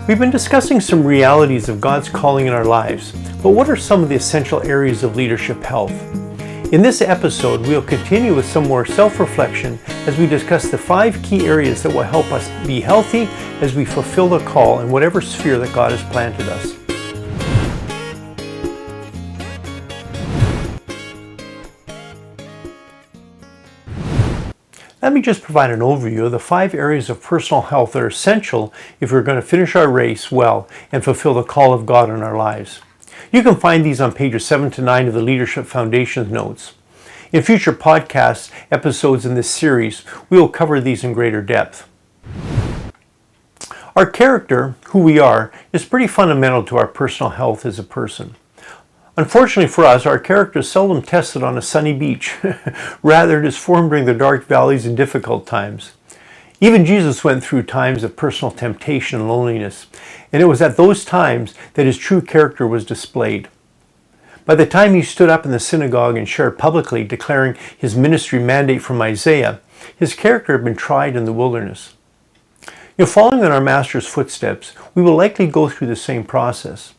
We've been discussing some realities of God's calling in our lives, but what are some of the essential areas of leadership health? In this episode, we'll continue with some more self-reflection as we discuss the 5 key areas that will help us be healthy as we fulfill the call in whatever sphere that God has planted us. Let me just provide an overview of the 5 areas of personal health that are essential if we're going to finish our race well and fulfill the call of God in our lives. You can find these on pages 7 to 9 of the Leadership Foundation's notes. In future podcast episodes in this series, we will cover these in greater depth. Our character, who we are, is pretty fundamental to our personal health as a person. Unfortunately for us, our character is seldom tested on a sunny beach. Rather, it is formed during the dark valleys and difficult times. Even Jesus went through times of personal temptation and loneliness, and it was at those times that his true character was displayed. By the time he stood up in the synagogue and shared publicly, declaring his ministry mandate from Isaiah, his character had been tried in the wilderness. Following in our Master's footsteps, we will likely go through the same process.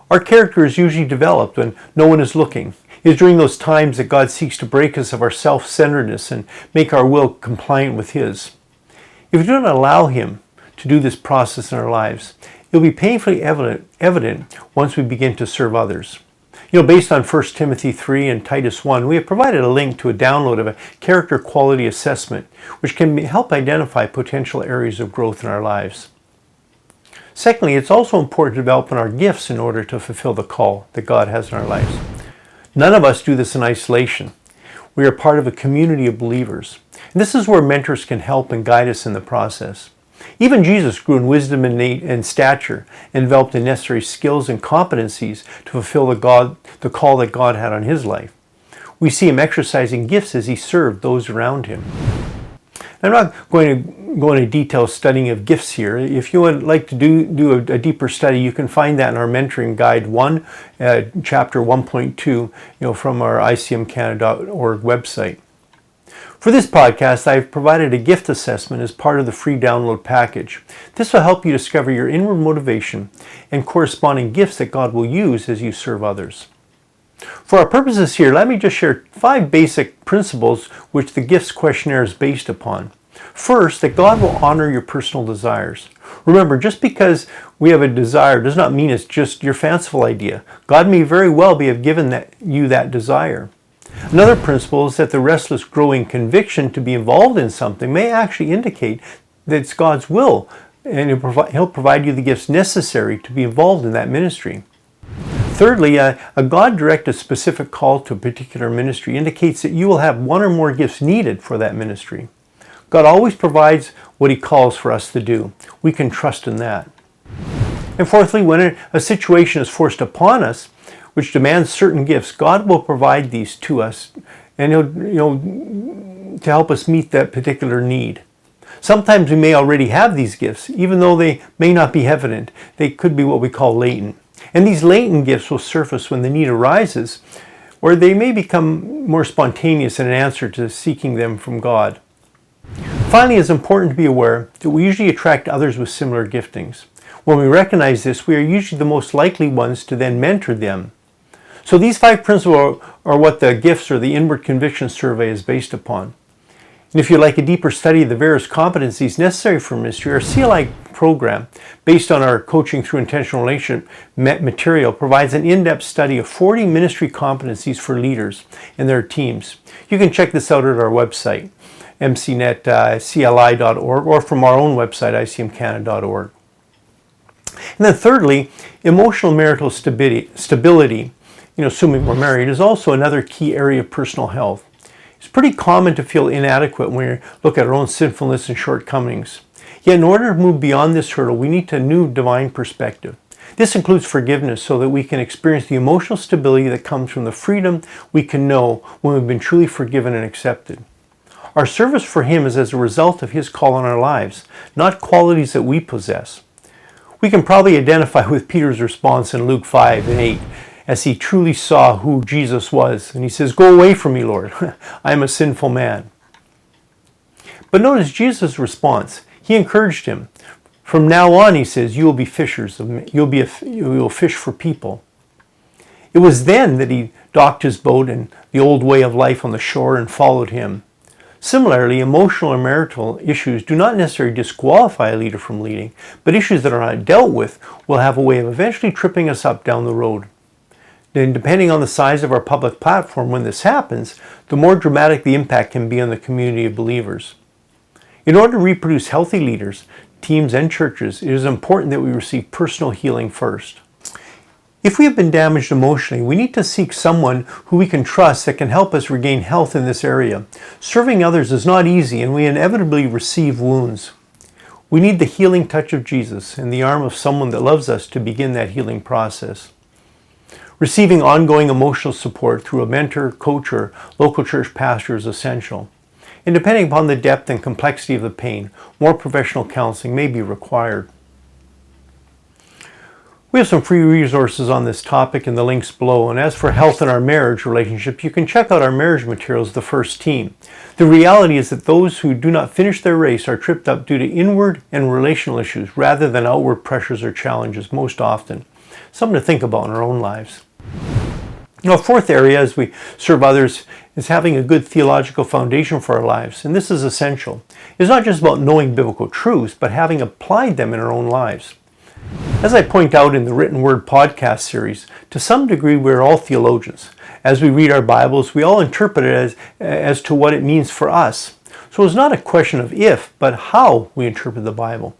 Our character is usually developed when no one is looking. It is during those times that God seeks to break us of our self-centeredness and make our will compliant with His. If we do not allow Him to do this process in our lives, it will be painfully evident once we begin to serve others. Based on 1 Timothy 3 and Titus 1, we have provided a link to a download of a character quality assessment, which can help identify potential areas of growth in our lives. Secondly, it's also important to develop our gifts in order to fulfill the call that God has in our lives. None of us do this in isolation. We are part of a community of believers. And this is where mentors can help and guide us in the process. Even Jesus grew in wisdom and stature and developed the necessary skills and competencies to fulfill the call that God had on his life. We see him exercising gifts as he served those around him. I'm not going to go into detailed studying of gifts here. If you would like to do a deeper study, you can find that in our Mentoring Guide 1, Chapter 1.2, from our icmcanada.org website. For this podcast, I've provided a gift assessment as part of the free download package. This will help you discover your inward motivation and corresponding gifts that God will use as you serve others. For our purposes here, let me just share 5 basic principles which the gifts questionnaire is based upon. First, that God will honor your personal desires. Remember, just because we have a desire does not mean it's just your fanciful idea. God may very well have given you that desire. Another principle is that the restless growing conviction to be involved in something may actually indicate that it's God's will, and He'll provide you the gifts necessary to be involved in that ministry. Thirdly, a God-directed specific call to a particular ministry indicates that you will have one or more gifts needed for that ministry. God always provides what He calls for us to do. We can trust in that. And fourthly, when a situation is forced upon us, which demands certain gifts, God will provide these to us, and He'll to help us meet that particular need. Sometimes we may already have these gifts, even though they may not be evident. They could be what we call latent. And these latent gifts will surface when the need arises, or they may become more spontaneous in an answer to seeking them from God. Finally, it's important to be aware that we usually attract others with similar giftings. When we recognize this, we are usually the most likely ones to then mentor them. So these 5 principles are what the gifts or the inward conviction survey is based upon. And if you'd like a deeper study of the various competencies necessary for ministry, our CLI program, based on our Coaching Through Intentional Relationship material, provides an in-depth study of 40 ministry competencies for leaders and their teams. You can check this out at our website, mcnetcli.org, or from our own website, icmcanada.org. And then thirdly, emotional marital stability, assuming we're married, is also another key area of personal health. It's pretty common to feel inadequate when we look at our own sinfulness and shortcomings. Yet in order to move beyond this hurdle, we need a new divine perspective. This includes forgiveness so that we can experience the emotional stability that comes from the freedom we can know when we've been truly forgiven and accepted. Our service for Him is as a result of His call on our lives, not qualities that we possess. We can probably identify with Peter's response in Luke 5 and 8 as he truly saw who Jesus was. And he says, "Go away from me, Lord. I am a sinful man." But notice Jesus' response. He encouraged him. From now on, he says, you will be fishers. You will fish for people. It was then that he docked his boat and the old way of life on the shore and followed him. Similarly, emotional or marital issues do not necessarily disqualify a leader from leading, but issues that are not dealt with will have a way of eventually tripping us up down the road. Then, depending on the size of our public platform when this happens, the more dramatic the impact can be on the community of believers. In order to reproduce healthy leaders, teams, and churches, it is important that we receive personal healing first. If we have been damaged emotionally, we need to seek someone who we can trust that can help us regain health in this area. Serving others is not easy, and we inevitably receive wounds. We need the healing touch of Jesus and the arm of someone that loves us to begin that healing process. Receiving ongoing emotional support through a mentor, coach, or local church pastor is essential. And depending upon the depth and complexity of the pain, more professional counseling may be required. We have some free resources on this topic in the links below, and as for health in our marriage relationship, you can check out our marriage materials, The First Team. The reality is that those who do not finish their race are tripped up due to inward and relational issues rather than outward pressures or challenges most often. Something to think about in our own lives. Now, a fourth area as we serve others is having a good theological foundation for our lives, and this is essential. It's not just about knowing biblical truths, but having applied them in our own lives. As I point out in the Written Word podcast series, to some degree we are all theologians. As we read our Bibles, we all interpret it as to what it means for us. So it's not a question of if, but how we interpret the Bible.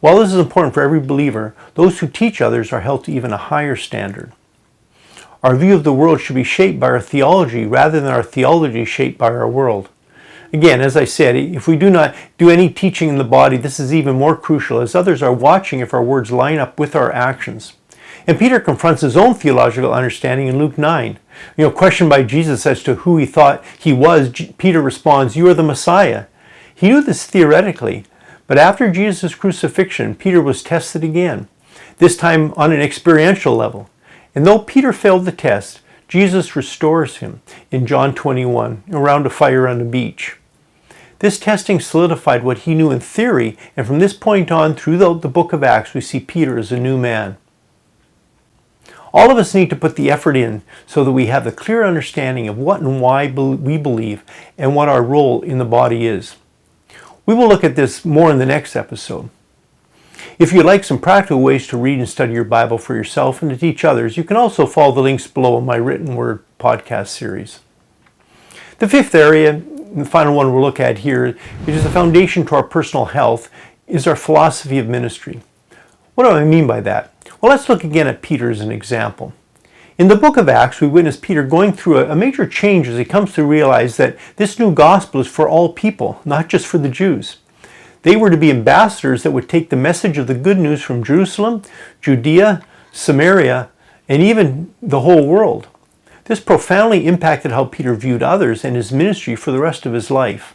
While this is important for every believer, those who teach others are held to even a higher standard. Our view of the world should be shaped by our theology rather than our theology shaped by our world. Again, as I said, if we do not do any teaching in the body, this is even more crucial as others are watching if our words line up with our actions. And Peter confronts his own theological understanding in Luke 9. Questioned by Jesus as to who he thought he was, Peter responds, "You are the Messiah." He knew this theoretically, but after Jesus' crucifixion, Peter was tested again, this time on an experiential level. And though Peter failed the test, Jesus restores him in John 21, around a fire on the beach. This testing solidified what he knew in theory, and from this point on, throughout the book of Acts, we see Peter as a new man. All of us need to put the effort in so that we have the clear understanding of what and why we believe and what our role in the body is. We will look at this more in the next episode. If you'd like some practical ways to read and study your Bible for yourself and to teach others, you can also follow the links below in my Written Word podcast series. The fifth area, and the final one we'll look at here, which is the foundation to our personal health, is our philosophy of ministry. What do I mean by that? Well, let's look again at Peter as an example. In the book of Acts, we witness Peter going through a major change as he comes to realize that this new gospel is for all people, not just for the Jews. They were to be ambassadors that would take the message of the good news from Jerusalem, Judea, Samaria, and even the whole world. This profoundly impacted how Peter viewed others and his ministry for the rest of his life.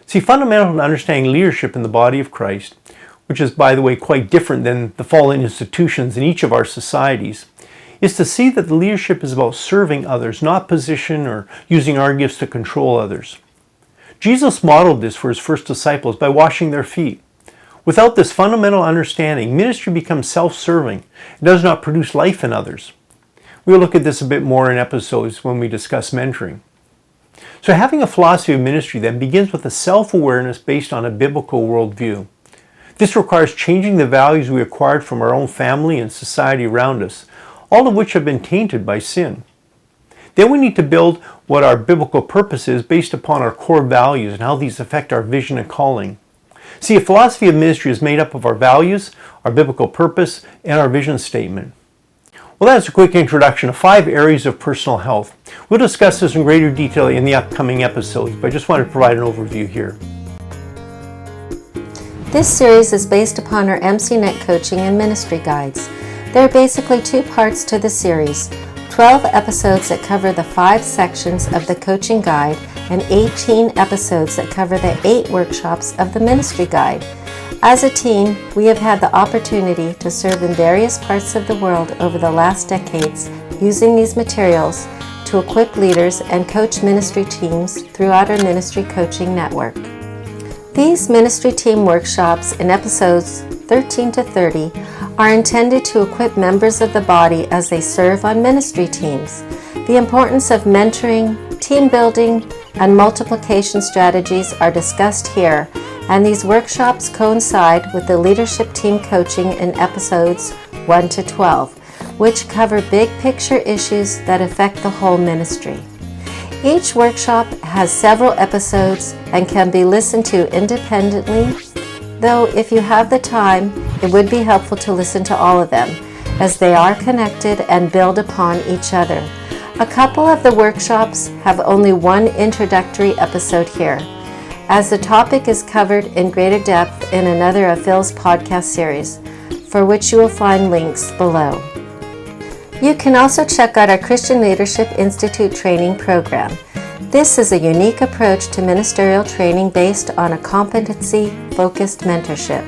See, fundamental to understanding leadership in the body of Christ, which is, by the way, quite different than the fallen institutions in each of our societies, is to see that the leadership is about serving others, not position or using our gifts to control others. Jesus modeled this for his first disciples by washing their feet. Without this fundamental understanding, ministry becomes self-serving. It does not produce life in others. We'll look at this a bit more in episodes when we discuss mentoring. So having a philosophy of ministry then begins with a self-awareness based on a biblical worldview. This requires changing the values we acquired from our own family and society around us, all of which have been tainted by sin. Then we need to build what our biblical purpose is based upon our core values and how these affect our vision and calling. See, a philosophy of ministry is made up of our values, our biblical purpose, and our vision statement. Well, that's a quick introduction of 5 areas of personal health. We'll discuss this in greater detail in the upcoming episodes, but I just wanted to provide an overview here. This series is based upon our MCNet coaching and ministry guides. There are basically 2 parts to the series. 12 episodes that cover the 5 sections of the coaching guide and 18 episodes that cover the 8 workshops of the ministry guide. As a team, we have had the opportunity to serve in various parts of the world over the last decades using these materials to equip leaders and coach ministry teams throughout our ministry coaching network. These ministry team workshops in episodes 13 to 30 are intended to equip members of the body as they serve on ministry teams. The importance of mentoring, team building, and multiplication strategies are discussed here, and these workshops coincide with the leadership team coaching in episodes 1 to 12, which cover big picture issues that affect the whole ministry. Each workshop has several episodes and can be listened to independently, though if you have the time, it would be helpful to listen to all of them, as they are connected and build upon each other. A couple of the workshops have only one introductory episode here, as the topic is covered in greater depth in another of Phil's podcast series, for which you will find links below. You can also check out our Christian Leadership Institute training program. This is a unique approach to ministerial training based on a competency-focused mentorship.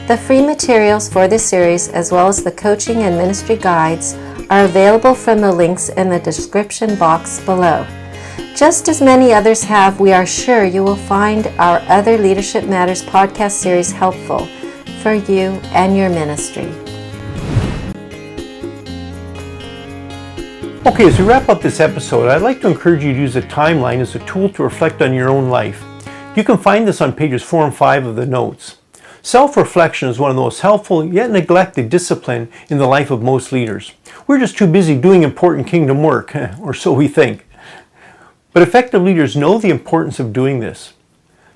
The free materials for this series, as well as the coaching and ministry guides, are available from the links in the description box below. Just as many others have, we are sure you will find our other Leadership Matters podcast series helpful for you and your ministry. Okay, as we wrap up this episode, I'd like to encourage you to use a timeline as a tool to reflect on your own life. You can find this on pages 4 and 5 of the notes. Self-reflection is one of the most helpful yet neglected discipline in the life of most leaders. We're just too busy doing important kingdom work, or so we think. But effective leaders know the importance of doing this.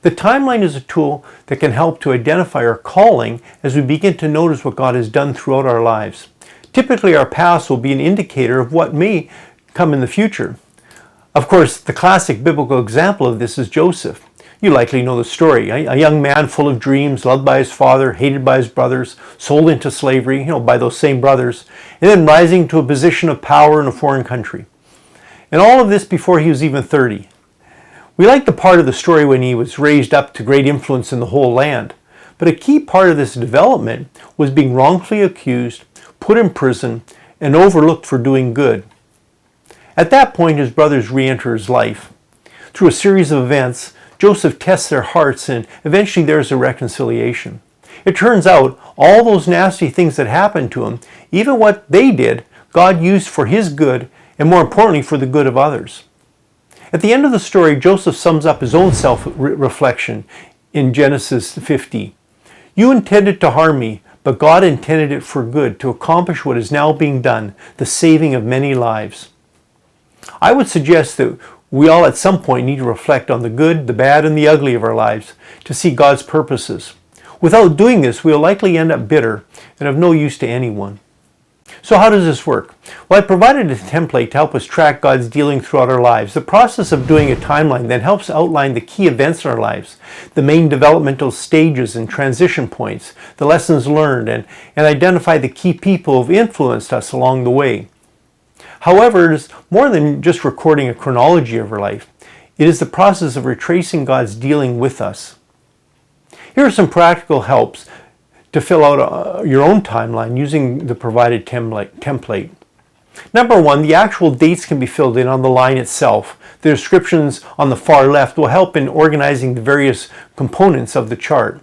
The timeline is a tool that can help to identify our calling as we begin to notice what God has done throughout our lives. Typically, our past will be an indicator of what may come in the future. Of course, the classic biblical example of this is Joseph. You likely know the story. A young man full of dreams, loved by his father, hated by his brothers, sold into slavery, by those same brothers, and then rising to a position of power in a foreign country. And all of this before he was even 30. We like the part of the story when he was raised up to great influence in the whole land. But a key part of this development was being wrongfully accused, put in prison, and overlooked for doing good. At that point, his brothers re-enter his life. Through a series of events, Joseph tests their hearts, and eventually there's a reconciliation. It turns out all those nasty things that happened to him, even what they did, God used for his good, and more importantly, for the good of others. At the end of the story, Joseph sums up his own self-reflection in Genesis 50. You intended to harm me, but God intended it for good, to accomplish what is now being done, the saving of many lives. I would suggest that we all at some point need to reflect on the good, the bad, and the ugly of our lives to see God's purposes. Without doing this, we will likely end up bitter and of no use to anyone. So how does this work? Well, I provided a template to help us track God's dealing throughout our lives. The process of doing a timeline then helps outline the key events in our lives, the main developmental stages and transition points, the lessons learned, and identify the key people who have influenced us along the way. However, it is more than just recording a chronology of our life. It is the process of retracing God's dealing with us. Here are some practical helps to fill out your own timeline using the provided template. Number 1, the actual dates can be filled in on the line itself. The descriptions on the far left will help in organizing the various components of the chart.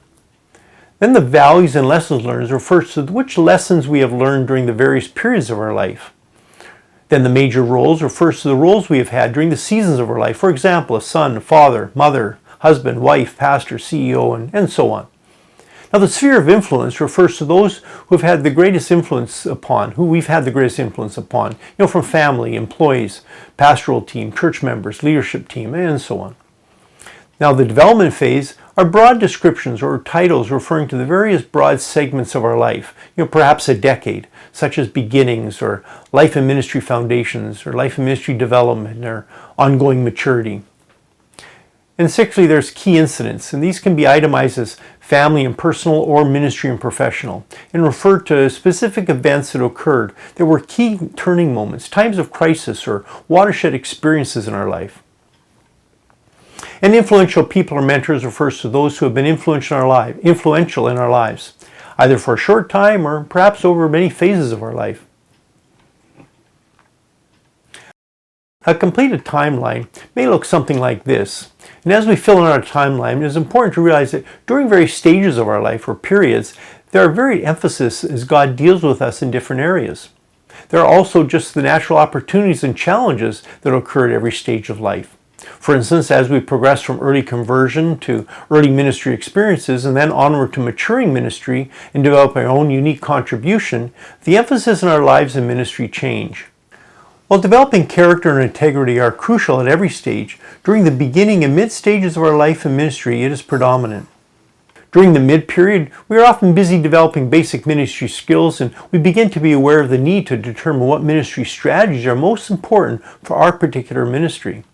Then the values and lessons learned refers to which lessons we have learned during the various periods of our life. Then the major roles refers to the roles we have had during the seasons of our life. For example, a son, a father, mother, husband, wife, pastor, CEO, and so on. Now, the sphere of influence refers to those who have had the greatest influence upon, who we've had the greatest influence upon, from family, employees, pastoral team, church members, leadership team, and so on. Now, the development phase are broad descriptions or titles referring to the various broad segments of our life, perhaps a decade, such as beginnings, or life and ministry foundations, or life and ministry development, or ongoing maturity. And sixthly, there's key incidents, and these can be itemized as family and personal or ministry and professional, and refer to specific events that occurred that were key turning moments, times of crisis, or watershed experiences in our life. And influential people or mentors refers to those who have been influential in our lives, either for a short time or perhaps over many phases of our life. A completed timeline may look something like this. And as we fill in our timeline, it is important to realize that during various stages of our life or periods, there are varied emphasis as God deals with us in different areas. There are also just the natural opportunities and challenges that occur at every stage of life. For instance, as we progress from early conversion to early ministry experiences and then onward to maturing ministry and develop our own unique contribution, the emphasis in our lives and ministry change. While developing character and integrity are crucial at every stage, during the beginning and mid stages of our life and ministry, it is predominant. During the mid-period, we are often busy developing basic ministry skills, and we begin to be aware of the need to determine what ministry strategies are most important for our particular ministry.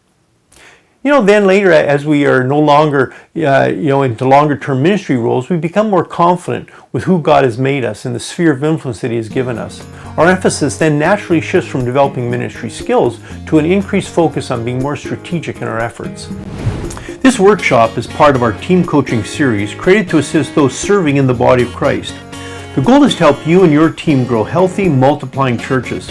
Then later, as we are no longer, into longer-term ministry roles, we become more confident with who God has made us and the sphere of influence that He has given us. Our emphasis then naturally shifts from developing ministry skills to an increased focus on being more strategic in our efforts. This workshop is part of our team coaching series created to assist those serving in the body of Christ. The goal is to help you and your team grow healthy, multiplying churches.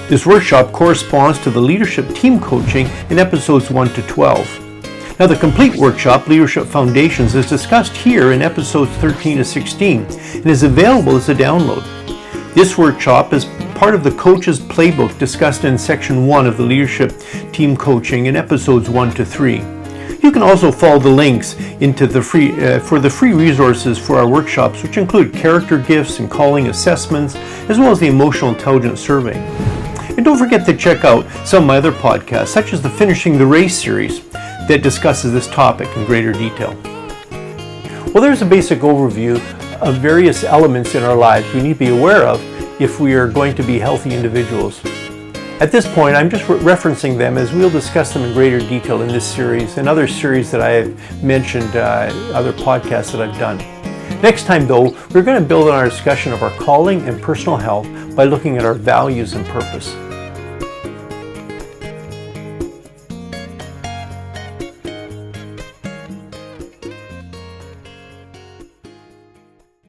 This workshop corresponds to the leadership team coaching in episodes 1 to 12. Now, the complete workshop, Leadership Foundations, is discussed here in episodes 13 to 16 and is available as a download. This workshop is part of the Coach's Playbook discussed in section 1 of the leadership team coaching in episodes 1 to 3. You can also follow the links into the free resources for our workshops, which include character gifts and calling assessments, as well as the emotional intelligence survey. And don't forget to check out some of my other podcasts, such as the Finishing the Race series, that discusses this topic in greater detail. Well, there's a basic overview of various elements in our lives we need to be aware of if we are going to be healthy individuals. At this point, I'm just referencing them as we'll discuss them in greater detail in this series and other series that I have mentioned, other podcasts that I've done. Next time, though, we're going to build on our discussion of our calling and personal health by looking at our values and purpose.